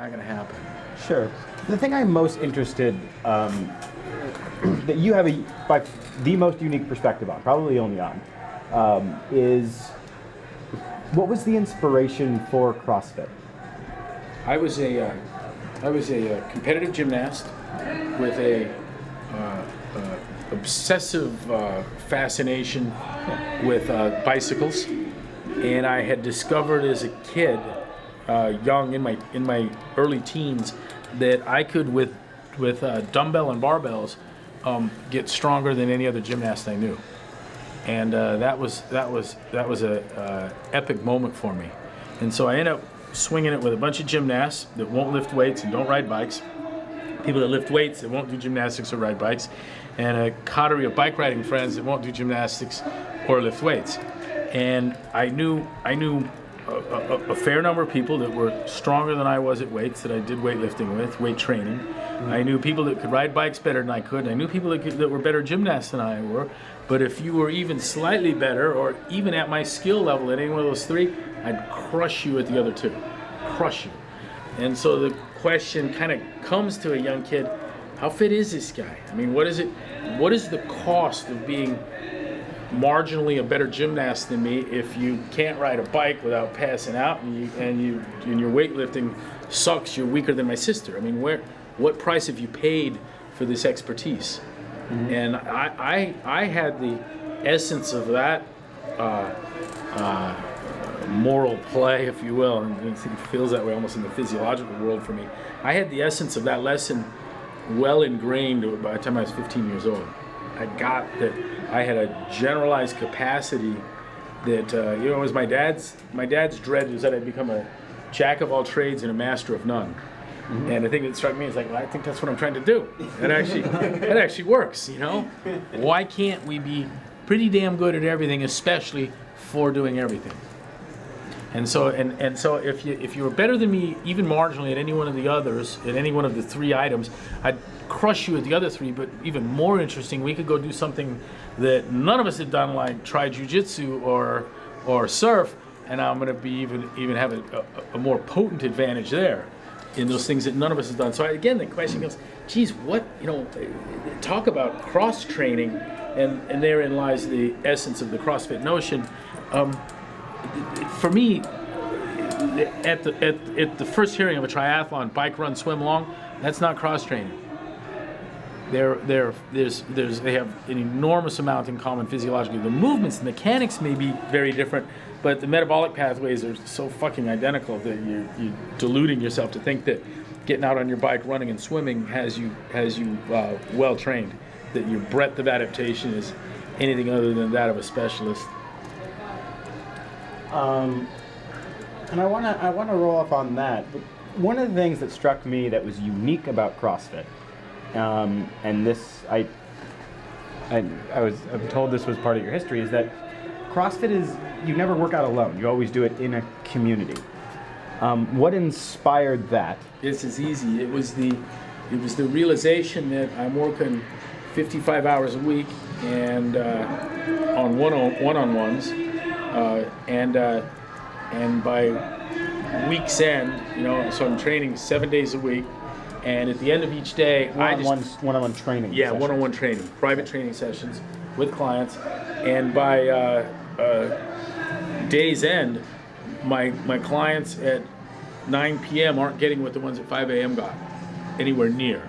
Not going to happen. Sure. The thing I'm most interested, that you have by the most unique perspective on, probably only on, is what was the inspiration for CrossFit? I was a competitive gymnast with a obsessive fascination with bicycles, and I had discovered as a kid, young in my early teens, that I could with dumbbell and barbells get stronger than any other gymnast I knew, and that was a epic moment for me, and so I ended up swinging it with a bunch of gymnasts that won't lift weights and don't ride bikes, people that lift weights that won't do gymnastics or ride bikes, and a coterie of bike riding friends that won't do gymnastics or lift weights. And I knew a fair number of people that were stronger than I was at weights that I did weightlifting with, weight training. Mm-hmm. I knew people that could ride bikes better than I could. I knew people that were better gymnasts than I were. But if you were even slightly better, or even at my skill level at any one of those three, I'd crush you at the other two. Crush you. And so the question kind of comes to a young kid, how fit is this guy? I mean, what is the cost of being marginally a better gymnast than me if you can't ride a bike without passing out, and your weightlifting sucks, you're weaker than my sister? I mean, what price have you paid for this expertise? Mm-hmm. And I had the essence of that moral play, if you will, and it feels that way almost in the physiological world for me. I had the essence of that lesson well ingrained by the time I was 15 years old. I got that I had a generalized capacity that, it was my dad's dread was that I'd become a jack of all trades and a master of none. Mm-hmm. And the thing that struck me is like, well, I think that's what I'm trying to do. It actually works, you know? Why can't we be pretty damn good at everything, especially for doing everything? And so if you were better than me, even marginally, at any one of the others, at any one of the three items, I'd crush you at the other three. But even more interesting, we could go do something that none of us had done, like try jiu-jitsu or surf, and I'm going to be even have a more potent advantage there in those things that none of us have done. So again, the question goes, geez, talk about cross training, and therein lies the essence of the CrossFit notion. For me, at the first hearing of a triathlon, bike, run, swim, long, that's not cross training. They have an enormous amount in common physiologically. The movements, the mechanics may be very different, but the metabolic pathways are so fucking identical that you're deluding yourself to think that getting out on your bike, running, and swimming has you well trained. That your breadth of adaptation is anything other than that of a specialist. And I want to roll off on that. But one of the things that struck me that was unique about CrossFit, and this I'm told this was part of your history, is that CrossFit is, you never work out alone. You always do it in a community. What inspired that? It's as easy. It was the realization that I'm working 55 hours a week and on one-on-ones, and by week's end, so I'm training 7 days a week, and at the end of each day, one-on-one training. Yeah, sessions. One-on-one training, private training sessions with clients, and by day's end, my clients at 9 p.m. aren't getting what the ones at 5 a.m. got, anywhere near.